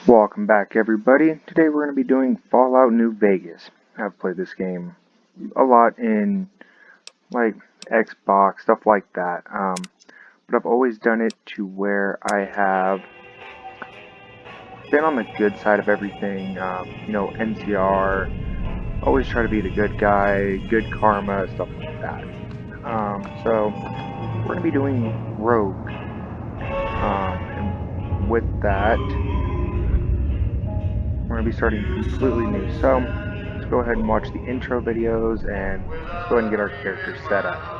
Welcome back, everybody. Today we're going to be doing Fallout New Vegas. I've played this game a lot in like Xbox, stuff like that. But I've always done it to where I have been on the good side of everything. NCR. Always try to be the good guy, good karma, stuff like that. So we're going to be doing Rogue. And with that, we're going to be starting completely new. So let's go ahead and watch the intro videos and let's go ahead and get our characters set up.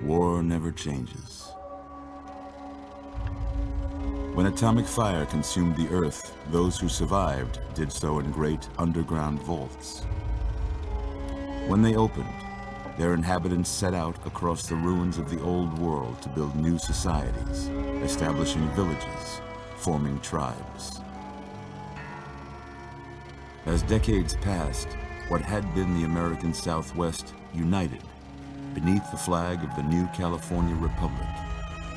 War never changes. When atomic fire consumed the Earth, those who survived did so in great underground vaults. When they opened, their inhabitants set out across the ruins of the old world to build new societies, establishing villages, forming tribes. As decades passed, what had been the American Southwest united beneath the flag of the new California Republic,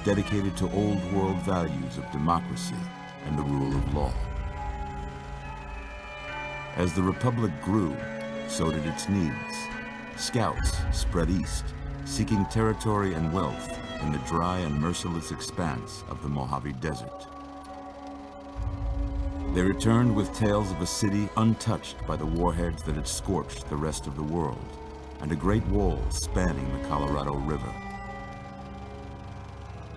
dedicated to old world values of democracy and the rule of law. As the Republic grew, so did its needs. Scouts spread east, seeking territory and wealth in the dry and merciless expanse of the Mojave Desert. They returned with tales of a city untouched by the warheads that had scorched the rest of the world, and a great wall spanning the Colorado River.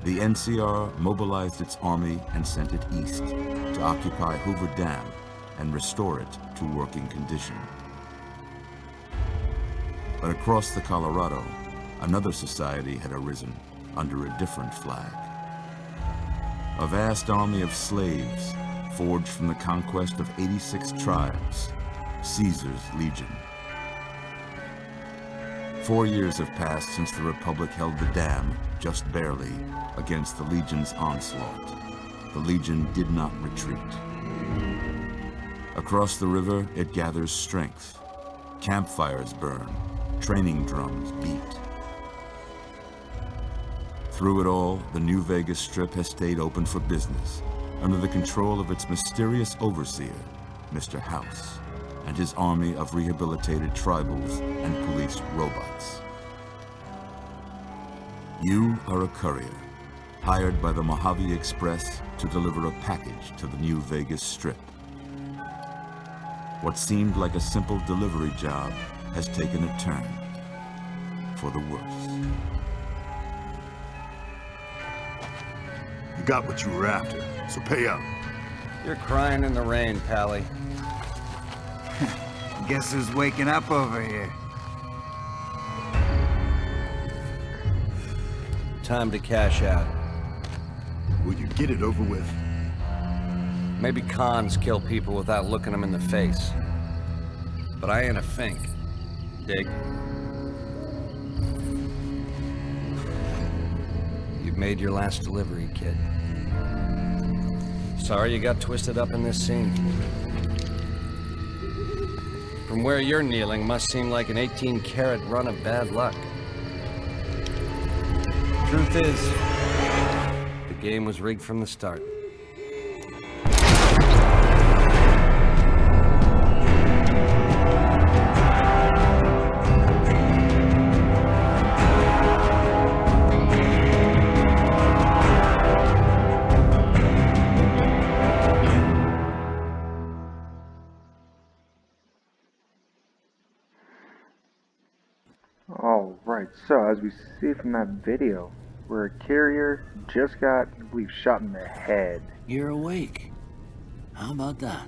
The NCR mobilized its army and sent it east to occupy Hoover Dam and restore it to working condition. But across the Colorado, another society had arisen under a different flag. A vast army of slaves forged from the conquest of 86 tribes, Caesar's Legion. 4 years have passed since the Republic held the dam, just barely, against the Legion's onslaught. The Legion did not retreat. Across the river, it gathers strength. Campfires burn, training drums beat. Through it all, the New Vegas Strip has stayed open for business, under the control of its mysterious overseer, Mr. House, and his army of rehabilitated tribals and police robots. You are a courier, hired by the Mojave Express to deliver a package to the New Vegas Strip. What seemed like a simple delivery job has taken a turn for the worse. You got what you were after, so pay up. You're crying in the rain, Pally. Guess who's waking up over here? Time to cash out. Will you get it over with? Maybe cons kill people without looking them in the face. But I ain't a fink. Dig? You've made your last delivery, kid. Sorry you got twisted up in this scene. From where you're kneeling must seem like an 18-carat run of bad luck. Truth is, the game was rigged from the start. So, as we see from that video, where a carrier just got, I believe, shot in the head. You're awake. How about that?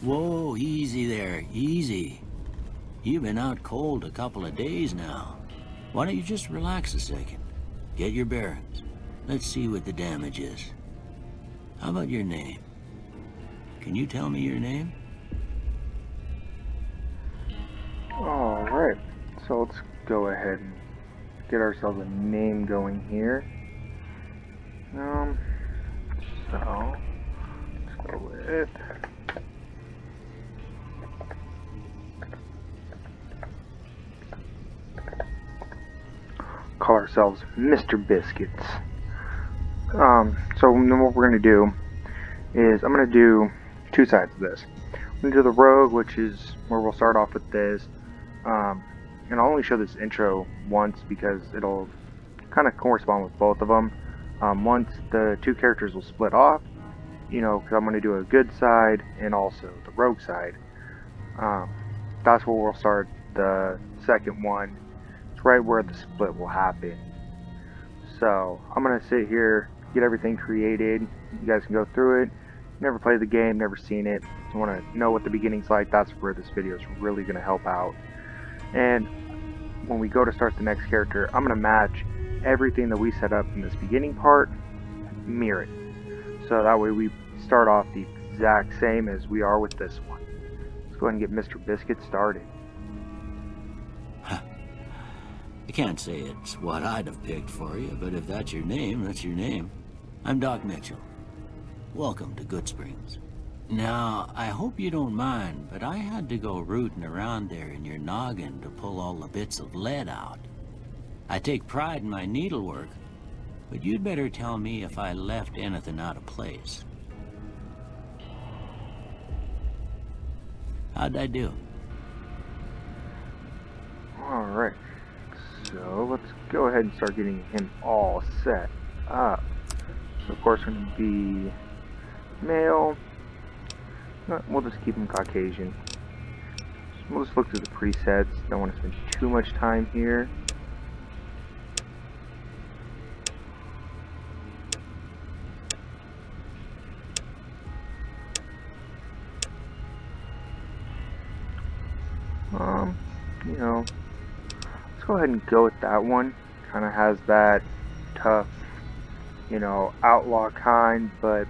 Whoa, easy there, easy. You've been out cold a couple of days now. Why don't you just relax a second? Get your bearings. Let's see what the damage is. How about your name? Can you tell me your name? Alright, so let's go ahead and get ourselves a name going here. So let's go with call ourselves Mr. Biscuits. So then what we're gonna do is I'm gonna do two sides of this. I'm gonna do the rogue, which is where we'll start off with this. And I'll only show this intro once because it'll kind of correspond with both of them. Once the two characters will split off, you know, because I'm going to do a good side and also the rogue side. That's where we'll start the second one. It's right where the split will happen. So I'm going to sit here, get everything created. You guys can go through it. Never played the game, never seen it. You want to know what the beginning's like, that's where this video is really going to help out. And when we go to start the next character, I'm going to match everything that we set up in this beginning part, mirror it. So that way we start off the exact same as we are with this one. Let's go ahead and get Mr. Biscuit started. I can't say it's what I'd have picked for you, but if that's your name, that's your name. I'm Doc Mitchell. Welcome to Goodsprings. Now, I hope you don't mind, but I had to go rooting around there in your noggin to pull all the bits of lead out. I take pride in my needlework, but you'd better tell me if I left anything out of place. How'd I do? Alright, so let's go ahead and start getting him all set up. So of course we're going to be male. We'll just keep him Caucasian. We'll just look through the presets. Don't want to spend too much time here. You know, let's go ahead and go with that one. Kind of has that tough, you know, outlaw kind, but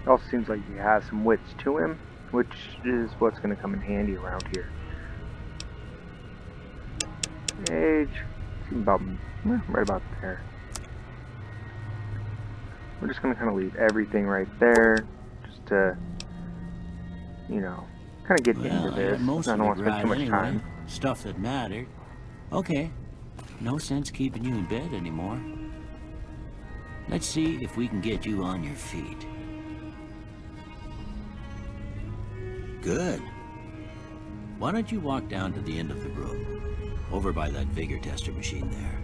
it also seems like he has some wits to him, which is what's going to come in handy around here. Age, seems about right about there. We're just going to kind of leave everything right there, just to, you know, kind of get into this. I don't want to spend too much time. Stuff that mattered. Okay, no sense keeping you in bed anymore. Let's see if we can get you on your feet. Good. Why don't you walk down to the end of the room, over by that vigor tester machine there.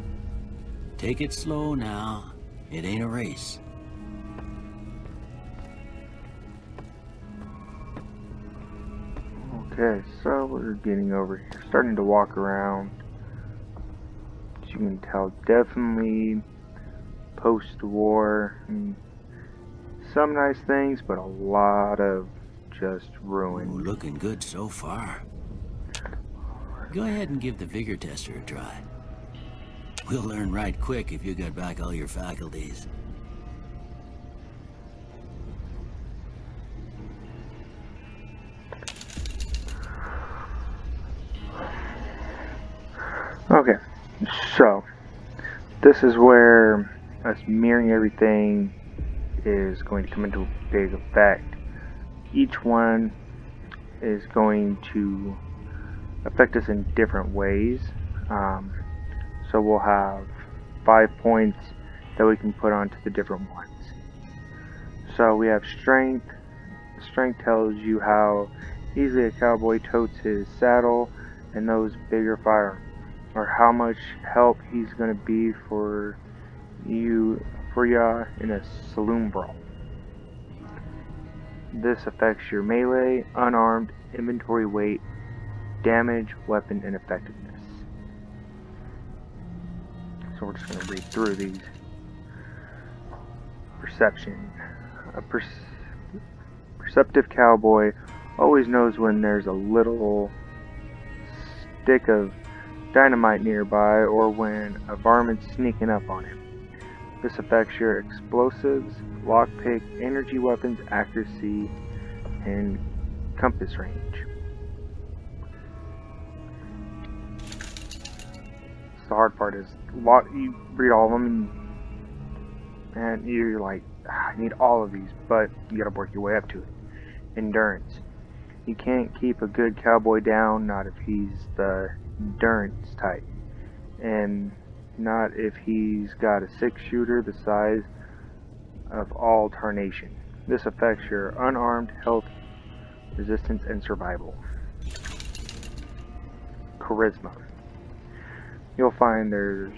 Take it slow now. It ain't a race. Okay, so we're getting over here, starting to walk around. As you can tell, definitely post-war. Some nice things, but a lot of just ruin. Ooh, looking good so far. Go ahead and give the vigor tester a try. We'll learn right quick if you got back all your faculties. Okay, so this is where us mirroring everything is going to come into big effect. Each one is going to affect us in different ways. So we'll have 5 points that we can put onto the different ones. So we have strength. Strength tells you how easily a cowboy totes his saddle and those bigger firearms, or how much help he's going to be for you in a saloon brawl. This affects your melee, unarmed, inventory weight, damage, weapon, and effectiveness. So we're just going to read through these. Perception. A perceptive cowboy always knows when there's a little stick of dynamite nearby or when a varmint's sneaking up on him. This affects your explosives, lockpick, energy weapons, accuracy, and compass range. The hard part is you read all of them and you're like, I need all of these, but you gotta work your way up to it. Endurance. You can't keep a good cowboy down, not if he's the endurance type, and not if he's got a 6-shooter the size of all tarnation. This affects your unarmed, health, resistance, and survival. Charisma. You'll find there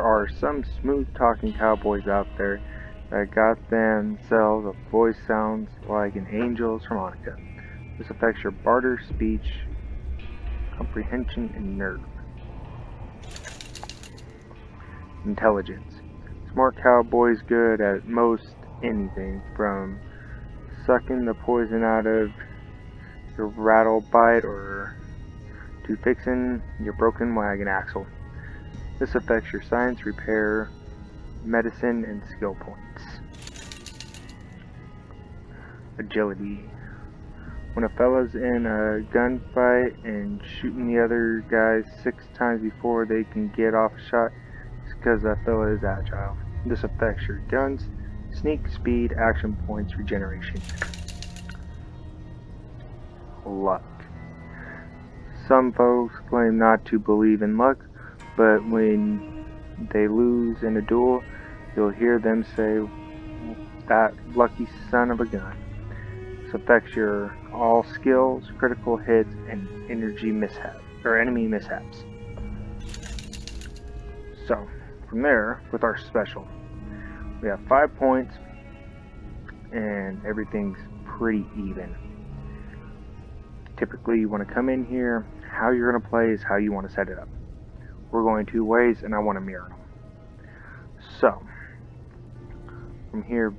are some smooth-talking cowboys out there that got themselves a voice sounds like an angel's harmonica. This affects your barter, speech, comprehension, and nerve. Intelligence. Smart cowboys good at most anything, from sucking the poison out of your rattle bite or to fixing your broken wagon axle. This affects your science, repair, medicine, and skill points. Agility. When a fella's in a gunfight and shooting the other guys 6 times before they can get off a shot, it's because that fella is agile. This affects your guns, sneak, speed, action points, regeneration. Luck. Some folks claim not to believe in luck, but when they lose in a duel, you'll hear them say, that lucky son of a gun. This affects your all skills, critical hits, and enemy mishaps. So, from there, with our special, we have 5 points, and everything's pretty even. Typically, you want to come in here, how you're going to play is how you want to set it up. We're going 2 ways, and I want to mirror them. So, from here,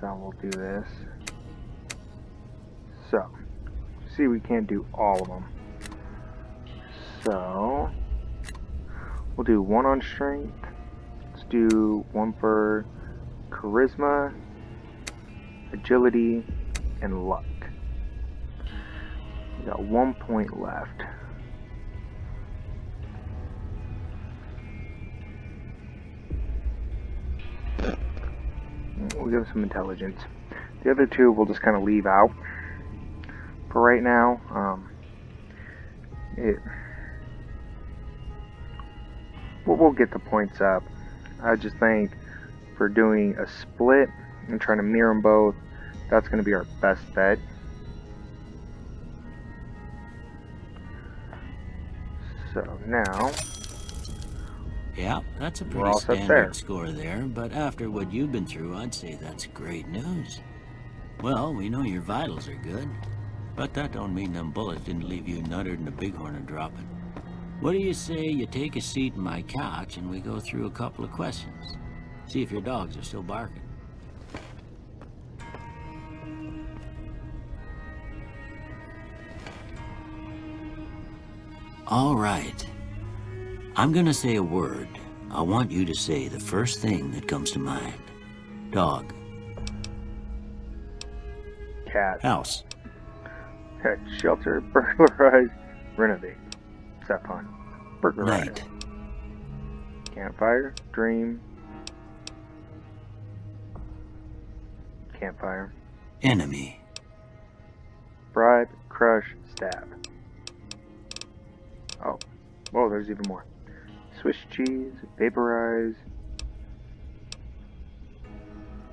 so we'll do this. So, see, we can't do all of them. So, we'll do 1 on strength. Let's do 1 for charisma, agility, and luck. We got 1 point left. We'll give some intelligence. The other 2 we'll just kind of leave out for right now. We'll get the points up. I just think for doing a split and trying to mirror them both, that's going to be our best bet. So now, Yeah, that's a We're pretty all set standard there. score there, but after what you've been through, I'd say that's great news. Well, we know your vitals are good, but that don't mean them bullets didn't leave you nuttered and a bighorn a dropping. What do you say you take a seat in my couch and we go through a couple of questions? See if your dogs are still barking. All right. I'm gonna say a word. I want you to say the first thing that comes to mind. Dog. cat, House. pet, shelter, burglarize, renovate. Set fun. Burglarize. Night. Campfire, dream. Campfire. Enemy. Bribe, crush, stab. Oh, whoa, there's even more. Swiss cheese, vaporize,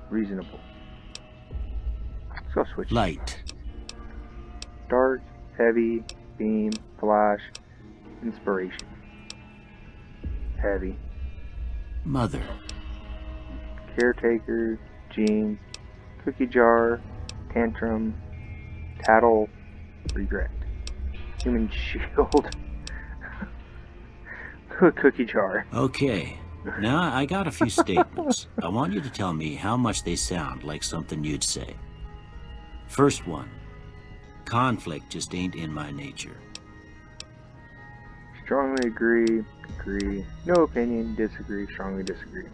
reasonable. Let's go Swiss cheese. Light. Dark, heavy, beam, flash, inspiration. Heavy. Mother. Caretaker, jeans, cookie jar, tantrum, cattle redirect. Human shield. Cookie jar. Okay, now I got a few statements. I want you to tell me how much they sound like something you'd say. First one, conflict just ain't in my nature. Strongly agree, agree, no opinion, disagree, strongly disagree.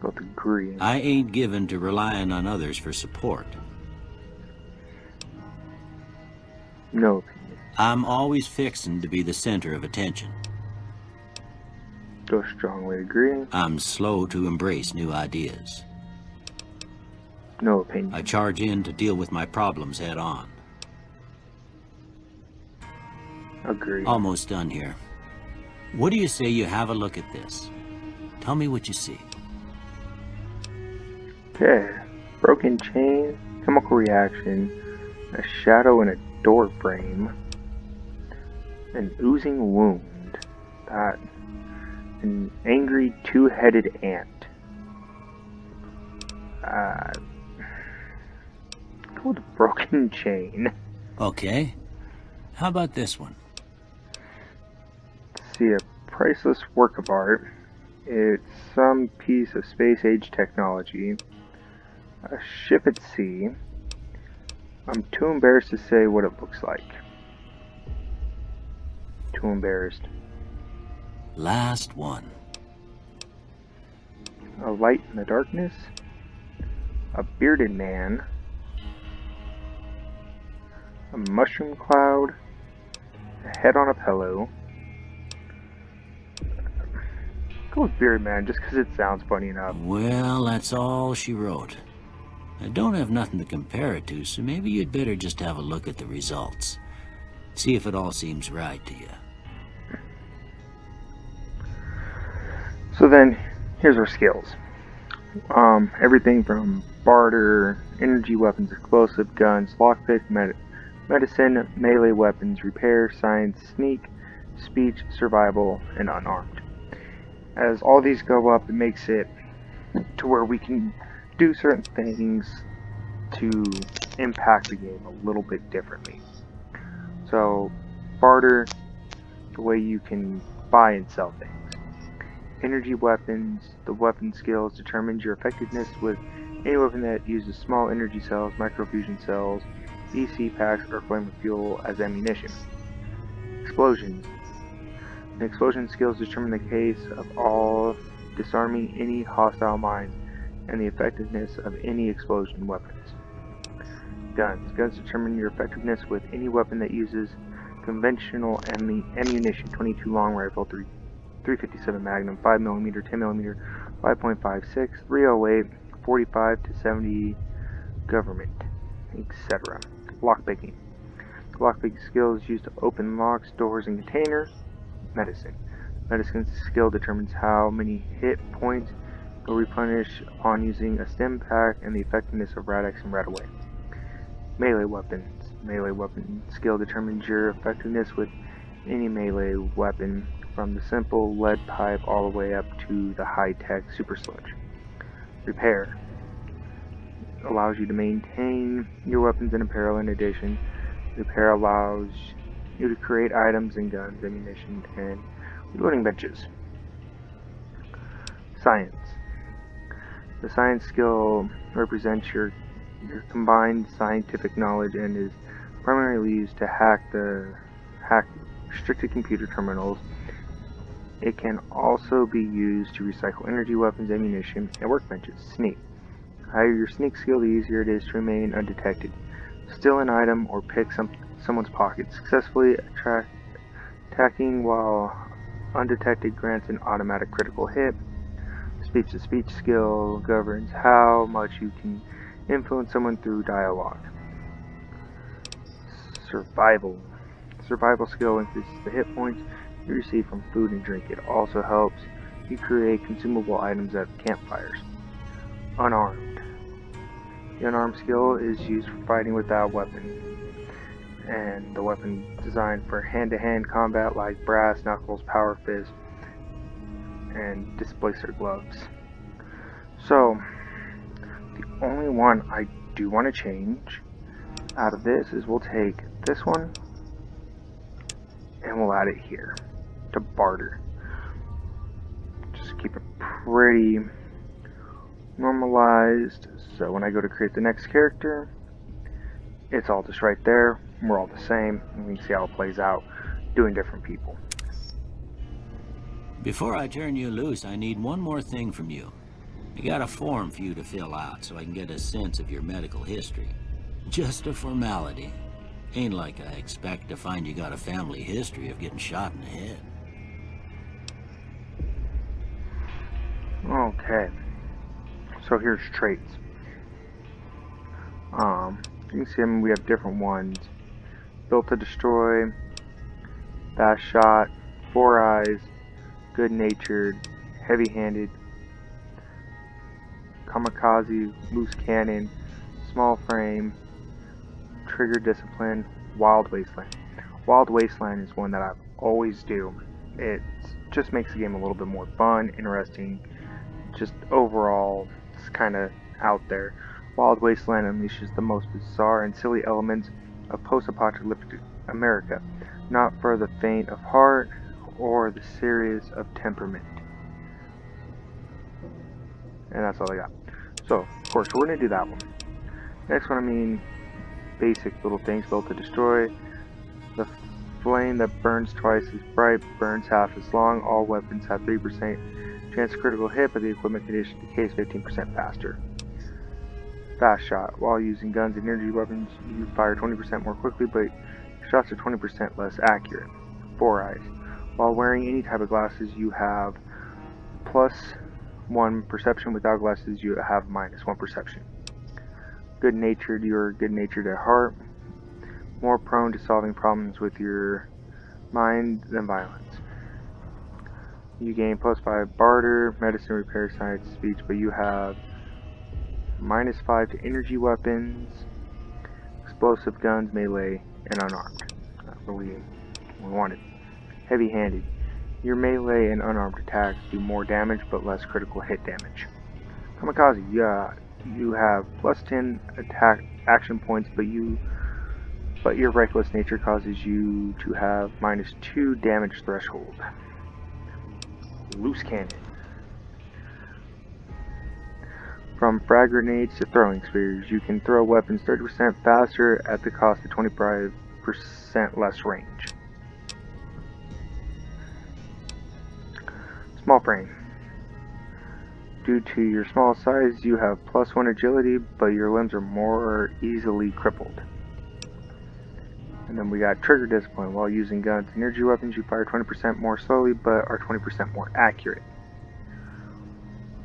Both agree. I ain't given to relying on others for support. No opinion. I'm always fixin' to be the center of attention. Go strongly agree. I'm slow to embrace new ideas. No opinion. I charge in to deal with my problems head on. Agree. Almost done here. What do you say you have a look at this? Tell me what you see. Okay. Broken chain, chemical reaction, a shadow in a door frame, an oozing wound, that, an angry two-headed ant. Go with broken chain. Okay. How about this one? See, a priceless work of art. It's some piece of space-age technology. A ship at sea. I'm too embarrassed to say what it looks like. Too embarrassed. Last one. A light in the darkness. A bearded man. A mushroom cloud. A head on a pillow. Go with bearded man just because it sounds funny enough. Well, that's all she wrote. I don't have nothing to compare it to, so maybe you'd better just have a look at the results. See if it all seems right to you. So then, here's our skills. Everything from barter, energy weapons, explosive, guns, lockpick, medicine, melee weapons, repair, science, sneak, speech, survival, and unarmed. As all these go up, it makes it to where we can do certain things to impact the game a little bit differently. So, barter, the way you can buy and sell things. Energy weapons, the weapon skills determines your effectiveness with any weapon that uses small energy cells, microfusion cells, EC packs, or flame fuel as ammunition. Explosions. The explosion skills determine the case of all disarming any hostile mines and the effectiveness of any explosion weapons. Guns. Guns determine your effectiveness with any weapon that uses conventional ammunition, 22 long rifle, 357 Magnum, 5mm, 10mm, 5.56, 308, 45 to 70 government, etc. Lockpicking. Lockpicking skill is used to open locks, doors, and containers. Medicine. Medicine skill determines how many hit points will replenish upon using a stim pack and the effectiveness of Rad-X and Rad-Away. Melee weapons. Melee weapon skill determines your effectiveness with any melee weapon, from the simple lead pipe all the way up to the high-tech super sludge. Repair allows you to maintain your weapons in apparel. In addition, repair allows you to create items and guns, ammunition, and reloading benches. Science. The science skill represents your combined scientific knowledge and is primarily used to hack restricted computer terminals. It can also be used to recycle energy weapons, ammunition, and workbenches. Sneak. The higher your sneak skill, the easier it is to remain undetected. Steal an item or pick someone's pocket. Successfully attacking while undetected grants an automatic critical hit. Speech-to-speech skill governs how much you can influence someone through dialogue. Survival. Survival skill increases the hit points you receive from food and drink. It also helps you create consumable items at campfires. Unarmed. The unarmed skill is used for fighting without weapon, and the weapon designed for hand-to-hand combat like brass knuckles, power fist, and displacer gloves. So, The only one I do want to change out of this is we'll take this one and we'll add it here to barter. Just keep it pretty normalized, so when I go to create the next character, it's all just right there. We're all the same, and we can see how it plays out doing different people. Before I turn you loose, I need one more thing from you. I got a form for you to fill out so I can get a sense of your medical history. Just a formality. Ain't like I expect to find you got a family history of getting shot in the head. Okay, so here's traits. You can see we have different ones. Built to destroy, fast shot, 4 eyes, good-natured, heavy-handed, kamikaze, loose cannon, small frame, trigger discipline, wild wasteland. Wild wasteland is one that I always do. It just makes the game a little bit more fun, interesting, just overall it's kind of out there. Wild Wasteland unleashes the most bizarre and silly elements of post-apocalyptic America, not for the faint of heart or the serious of temperament. And that's all I got. So, of course, we're going to do that one. Next one, basic little things built to destroy. The flame that burns twice as bright burns half as long. All weapons have 3% chance of critical hit, but the equipment condition decays 15% faster. Fast shot. While using guns and energy weapons, you fire 20% more quickly, but your shots are 20% less accurate. 4 eyes. While wearing any type of glasses, you have +1 perception. Without glasses, you have -1 perception. Good-natured. You're good-natured at heart. More prone to solving problems with your mind than violence. You gain +5 barter, medicine, repair, science, speech, but you have -5 to energy weapons, explosive guns, melee, and unarmed. That's what we wanted. Heavy-handed. Your melee and unarmed attacks do more damage but less critical hit damage. Kamikaze. You have +10 attack action points, but your reckless nature causes you to have -2 damage threshold. Loose cannon. From frag grenades to throwing spears, you can throw weapons 30% faster at the cost of 25% less range. Small frame. Due to your small size, you have +1 agility, but your limbs are more easily crippled. And then we got trigger discipline. While using guns and energy weapons, you fire 20% more slowly, but are 20% more accurate.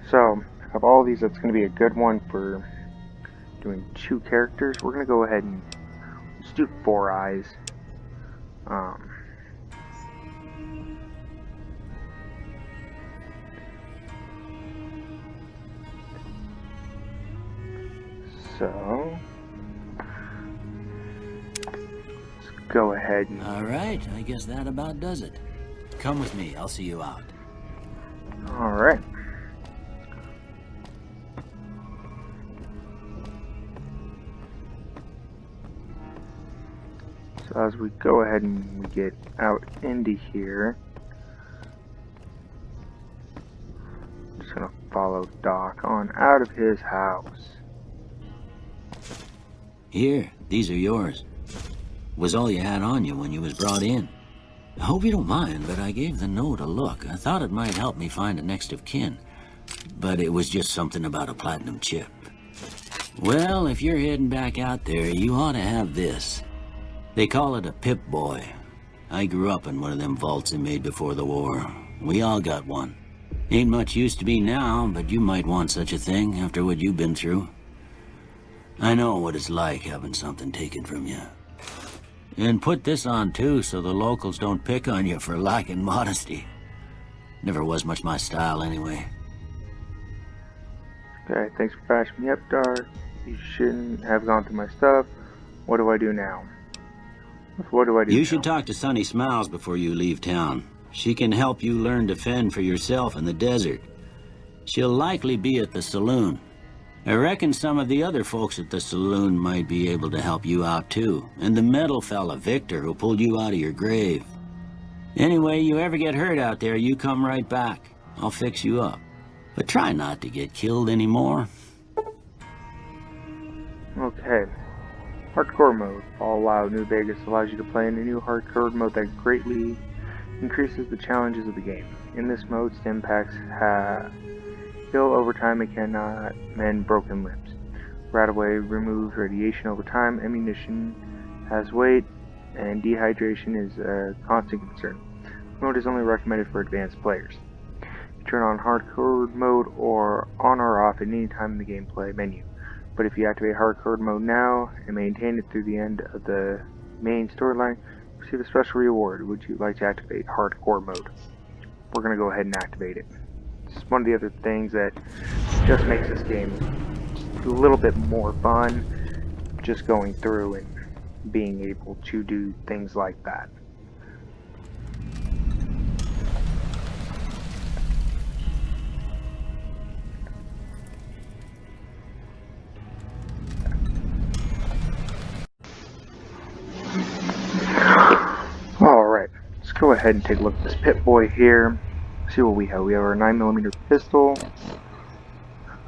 So, of all of these, that's going to be a good one for doing 2 characters. We're going to go ahead and let's do 4 eyes. So, let's go ahead and... Alright, I guess that about does it. Come with me, I'll see you out. Alright. So as we go ahead and we get out into here, I'm just gonna follow Doc on out of his house. Here, these are yours. Was all you had on you when you was brought in. I hope you don't mind, but I gave the note a look. I thought it might help me find a next of kin. But it was just something about a platinum chip. Well, if you're heading back out there, you ought to have this. They call it a Pip-Boy. I grew up in one of them vaults they made before the war. We all got one. Ain't much use to me now, but you might want such a thing after what you've been through. I know what it's like having something taken from you. And put this on too, so the locals don't pick on you for lacking modesty. Never was much my style anyway. Okay, thanks for patching me up, Dar. You shouldn't have gone through my stuff. What do I do now? What do I do You now? should talk to Sunny Smiles before you leave town. She can help you learn to fend for yourself in the desert. She'll likely be at the saloon. I reckon some of the other folks at the saloon might be able to help you out too. And the metal fella, Victor, who pulled you out of your grave. Anyway, you ever get hurt out there, you come right back. I'll fix you up. But try not to get killed anymore. Okay. Hardcore mode. Fallout New Vegas allows you to play in a new hardcore mode that greatly increases the challenges of the game. In this mode, stim packs heal over time and cannot mend broken limbs. Radaway removes radiation over time, ammunition has weight, and dehydration is a constant concern. This mode is only recommended for advanced players. You turn on hardcore mode or on or off at any time in the gameplay menu. But if you activate hardcore mode now and maintain it through the end of the main storyline, receive a special reward. Would you like to activate hardcore mode? We're going to go ahead and activate it. It's one of the other things that just makes this game a little bit more fun, just going through and being able to do things like that. Alright, let's go ahead and take a look at this Pit Boy here. See what we have. We have our 9mm pistol.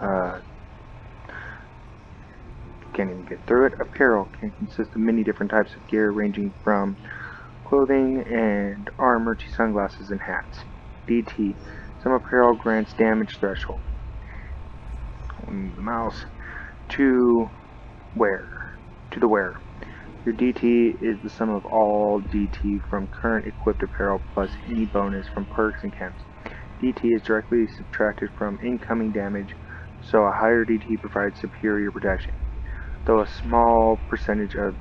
Can't even get through it. Apparel can consist of many different types of gear ranging from clothing and armor to sunglasses and hats. DT. Some apparel grants damage threshold. On the mouse. To the wearer. Your DT is the sum of all DT from current equipped apparel plus any bonus from perks and chems. DT is directly subtracted from incoming damage, so a higher DT provides superior protection. Though a small percentage of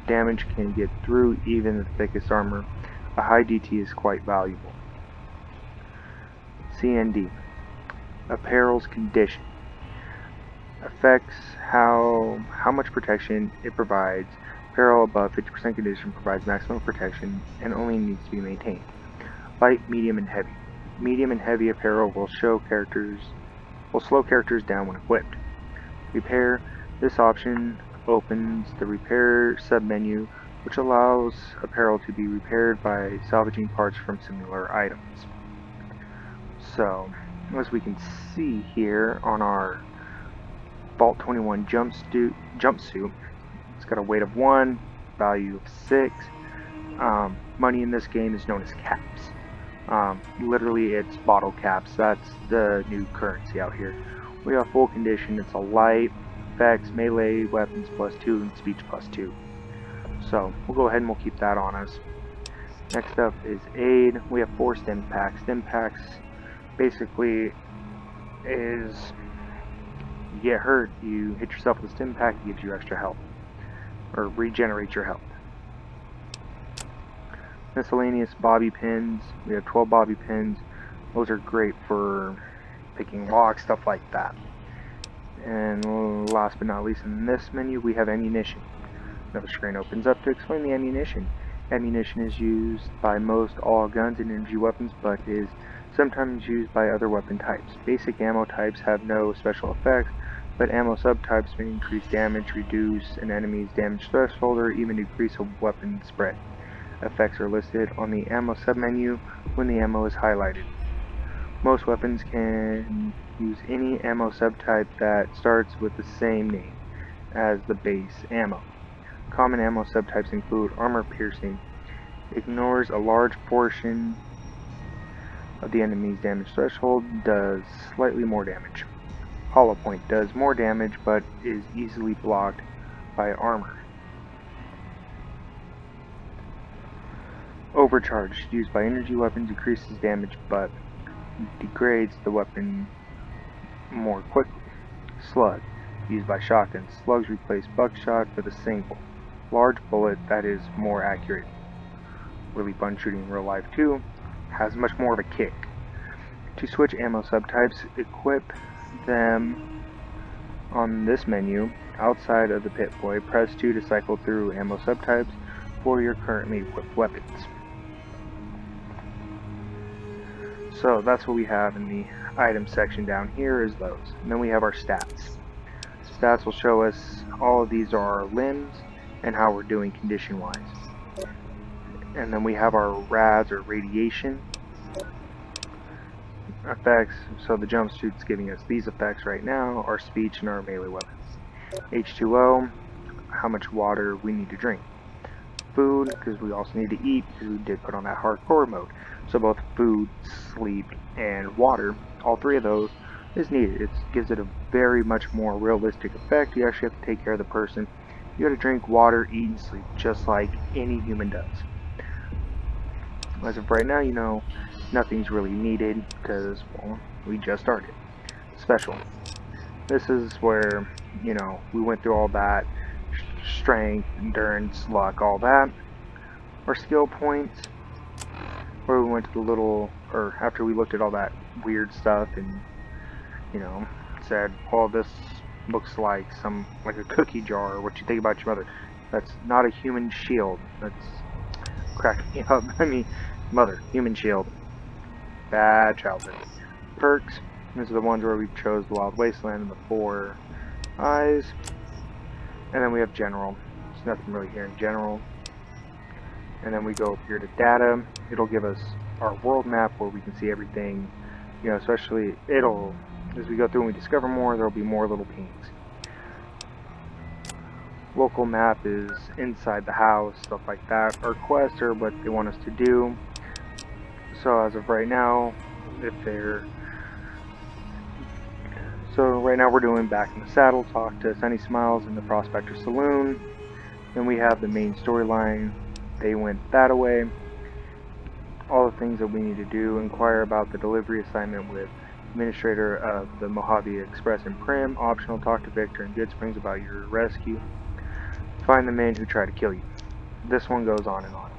damage can get through even the thickest armor, a high DT is quite valuable. CND. Apparel's condition. Affects how much protection it provides. Apparel above 50% condition provides maximum protection and only needs to be maintained. Light, medium, and heavy. Medium and heavy apparel will slow characters down when equipped. Repair. This option opens the repair submenu, which allows apparel to be repaired by salvaging parts from similar items. So, as we can see here on our Vault 21 jumpsuit, it's got a weight of 1, value of 6. Money in this game is known as caps. Literally, it's bottle caps. That's the new currency out here. We have full condition. It's a light, effects, melee, weapons +2, and speech +2. So, we'll go ahead and we'll keep that on us. Next up is aid. We have 4 stim packs. Stim packs basically is you get hurt, you hit yourself with a stim pack, it gives you extra health. Or regenerates your health. Miscellaneous bobby pins. We have 12 bobby pins. Those are great for picking locks, stuff like that. And last but not least, in this menu we have ammunition. Another screen opens up to explain the ammunition. Ammunition is used by most all guns and energy weapons, but is sometimes used by other weapon types. Basic ammo types have no special effects, but ammo subtypes may increase damage, reduce an enemy's damage threshold, or even decrease a weapon spread. Effects are listed on the ammo submenu when the ammo is highlighted. Most weapons can use any ammo subtype that starts with the same name as the base ammo. Common ammo subtypes include armor piercing, ignores a large portion of the enemy's damage threshold, does slightly more damage. Hollow point does more damage but is easily blocked by armor. Overcharge, used by energy weapons, decreases damage but degrades the weapon more quickly. Slug, used by shotguns. Slugs replace buckshot with a single large bullet that is more accurate. Really fun shooting in real life too. Has much more of a kick. To switch ammo subtypes, equip them on this menu. Outside of the Pit Boy, press 2 to cycle through ammo subtypes for your currently equipped weapons. So that's what we have in the item section down here is those. And then we have our stats. stats will show us all of these are our limbs and how we're doing condition wise. And then we have our RADs or radiation effects. So the jumpsuit's giving us these effects right now, our speech and our melee weapon. H2O, how much water we need to drink. Food, because we also need to eat, because we did put on that hardcore mode. So both food, sleep, and water, all three of those is needed. It gives it a very much more realistic effect. You actually have to take care of the person. You gotta drink water, eat, and sleep, just like any human does. As of right now, you know, nothing's really needed, because, well, we just started. Special. This is where, you know, we went through all that. Strength, endurance, luck, all that. Our skill points, where we went to the little, or after we looked at all that weird stuff and, you know, said, oh, this looks like a cookie jar, or what you think about your mother. That's not a human shield. That's cracking me up. I mean, mother, human shield. Bad childhood. Perks, these are the ones where we chose the Wild Wasteland and the 4 eyes. And then we have general. There's nothing really here in general. And then we go up here to data. It'll give us our world map where we can see everything. You know, especially as we go through and we discover more, there'll be more little pings. Local map is inside the house, stuff like that. Our quests are what they want us to do. So as of right now, So right now we're doing Back in the Saddle, talk to Sunny Smiles in the Prospector Saloon. Then we have the main storyline. They went that away. All the things that we need to do. Inquire about the delivery assignment with Administrator of the Mojave Express and Prim. Optional, talk to Victor and Good Springs about your rescue. Find the men who try to kill you. This one goes on and on.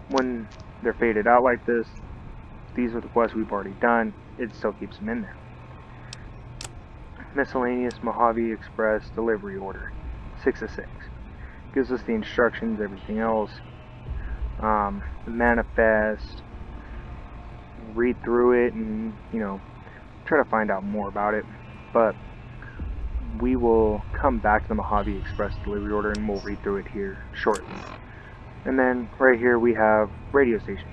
When they're faded out like this, these are the quests we've already done. It still keeps them in there. Miscellaneous Mojave Express delivery order 6 of 6 gives us the instructions, everything else. The manifest, read through it and, you know, try to find out more about it. But we will come back to the Mojave Express delivery order and we'll read through it here shortly. And then right here we have radio stations.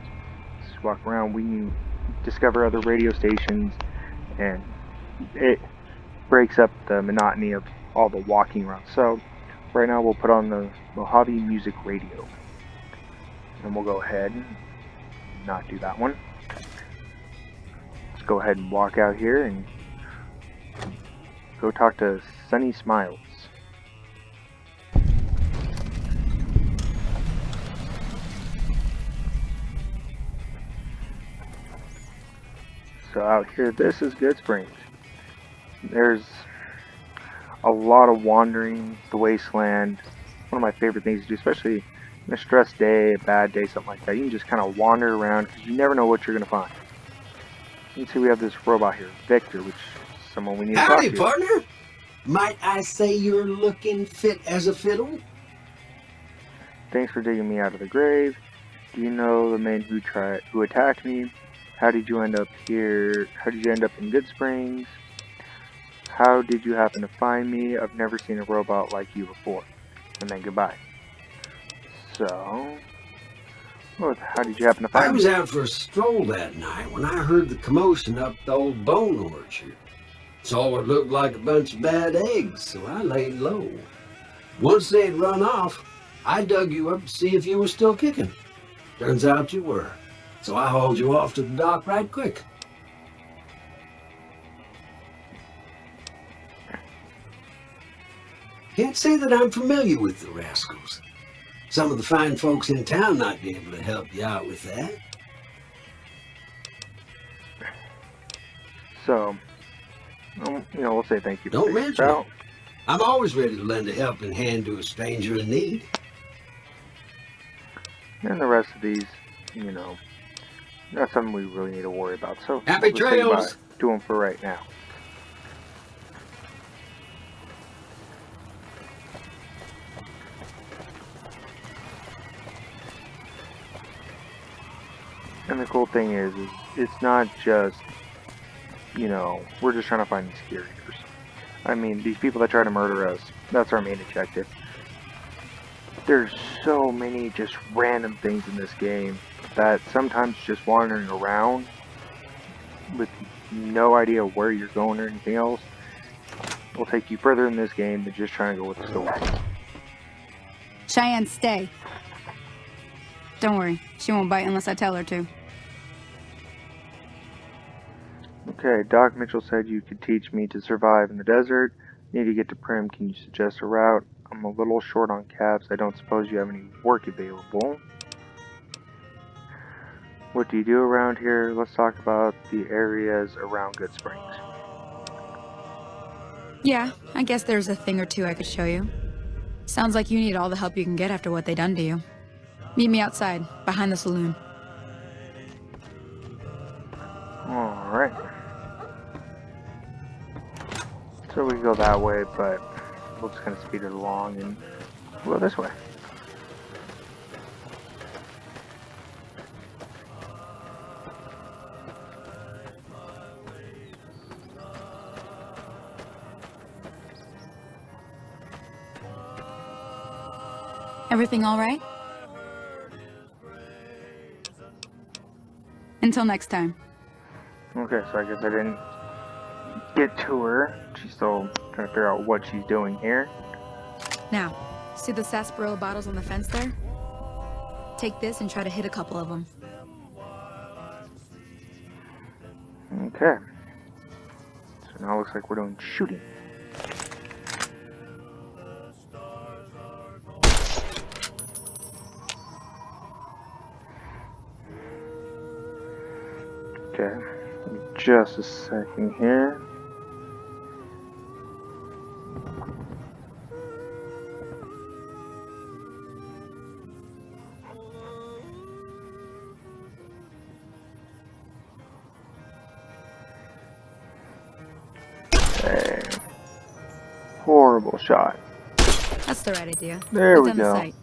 Just walk around, we can discover other radio stations, and it breaks up the monotony of all the walking around. So right now we'll put on the Mojave Music Radio. And we'll go ahead and not do that one. Let's go ahead and walk out here and go talk to Sunny Smiles. So out here, this is Good Springs. There's a lot of wandering, the wasteland. One of my favorite things to do, especially in a stressed day, a bad day, something like that. You can just kind of wander around because you never know what you're going to find. You can see we have this robot here, Victor, which is someone we need to talk Howdy, to. partner. Might I say you're looking fit as a fiddle? Thanks for digging me out of the grave. Do you know the man who attacked me? How did you end up here? How did you end up in Good Springs? How did you happen to find me? I've never seen a robot like you before. And then goodbye. So, well, how did you happen to find I me? was out for a stroll that night when I heard the commotion up the old bone orchard. Saw what looked like a bunch of bad eggs, so I laid low. Once they'd run off, I dug you up to see if you were still kicking. Turns out you were, so I hauled you off to the dock right quick. Can't say that I'm familiar with the rascals. Some of the fine folks in town might be able to help you out with that. So, you know, we'll say thank you for Don't figuring this mention it. out. I'm always ready to lend a helping hand to a stranger in need. And the rest of these, you know, not something we really need to worry about. So, Happy we'll just say goodbye trails! to them for right now. And the cool thing is it's not just, you know, we're just trying to find these curators. I mean, these people that try to murder us. That's our main objective. There's so many just random things in this game that sometimes just wandering around with no idea where you're going or anything else will take you further in this game than just trying to go with the story. Cheyenne, stay. Don't worry, she won't bite unless I tell her to. Okay, Doc Mitchell said you could teach me to survive in the desert. Need to get to Prim. Can you suggest a route? I'm a little short on caps. I don't suppose you have any work available. What do you do around here? Let's talk about the areas around Good Springs. Yeah, I guess there's a thing or two I could show you. Sounds like you need all the help you can get after what they done to you. Meet me outside, behind the saloon. Alright. So we can go that way, but we'll just kind of speed it along and we'll go this way. Everything all right? Until next time. Okay, so I guess I didn't get to her. She's still trying to figure out what she's doing here. Now, see the sarsaparilla bottles on the fence there? Take this and try to hit a couple of them. Okay. So now it looks like we're doing shooting. Okay, just a second here. Okay. Horrible shot. That's the right idea. There we Look down the go. sight.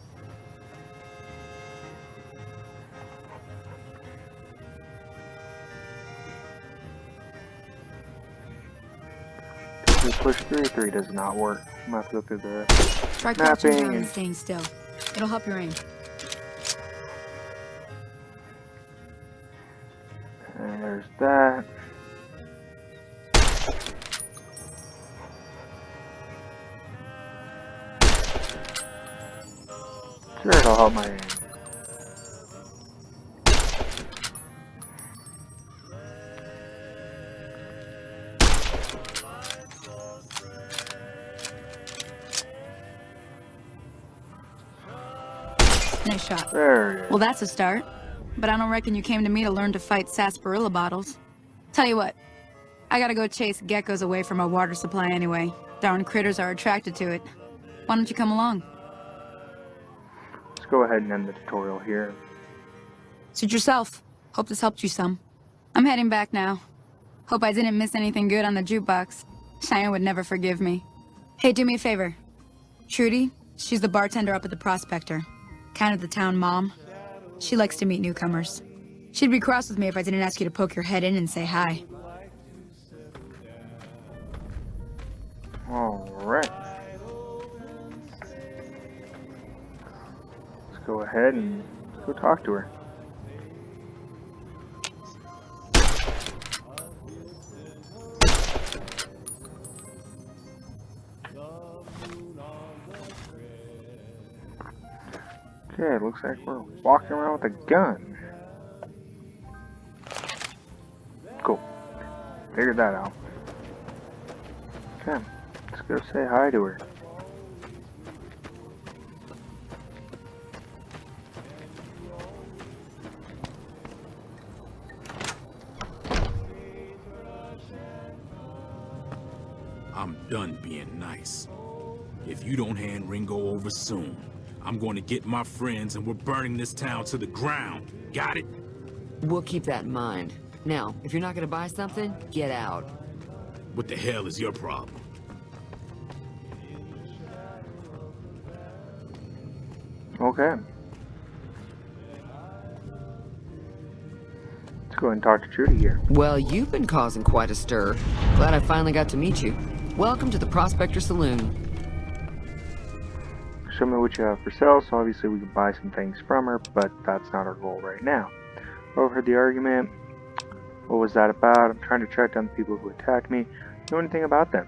Push 3 does not work. I'm gonna have to go through the Try crouching mapping down and and staying still. It'll help your aim. there's that. Sure, it'll help my aim. Nice shot. There it is. Well, that's a start. But I don't reckon you came to me to learn to fight sarsaparilla bottles. Tell you what, I gotta go chase geckos away from our water supply anyway. Darn critters are attracted to it. Why don't you come along? Let's go ahead and end the tutorial here. Suit yourself. Hope this helped you some. I'm heading back now. Hope I didn't miss anything good on the jukebox. Cheyenne would never forgive me. Hey, do me a favor. Trudy, she's the bartender up at the Prospector. Kind of the town mom. She likes to meet newcomers. She'd be cross with me if I didn't ask you to poke your head in and say hi. Alright. Let's go ahead and go talk to her. Okay, it looks like we're walking around with a gun. Cool. Figured that out. Okay, let's go say hi to her. I'm done being nice. If you don't hand Ringo over soon, I'm going to get my friends and we're burning this town to the ground. Got it? We'll keep that in mind. Now, if you're not gonna buy something, get out. What the hell is your problem? Okay. Let's go ahead and talk to Trudy here. Well, you've been causing quite a stir. Glad I finally got to meet you. Welcome to the Prospector Saloon. Show me what you have for sale, so obviously we can buy some things from her, but that's not our goal right now. Overheard the argument. What was that about? I'm trying to track down the people who attacked me. Know anything about them?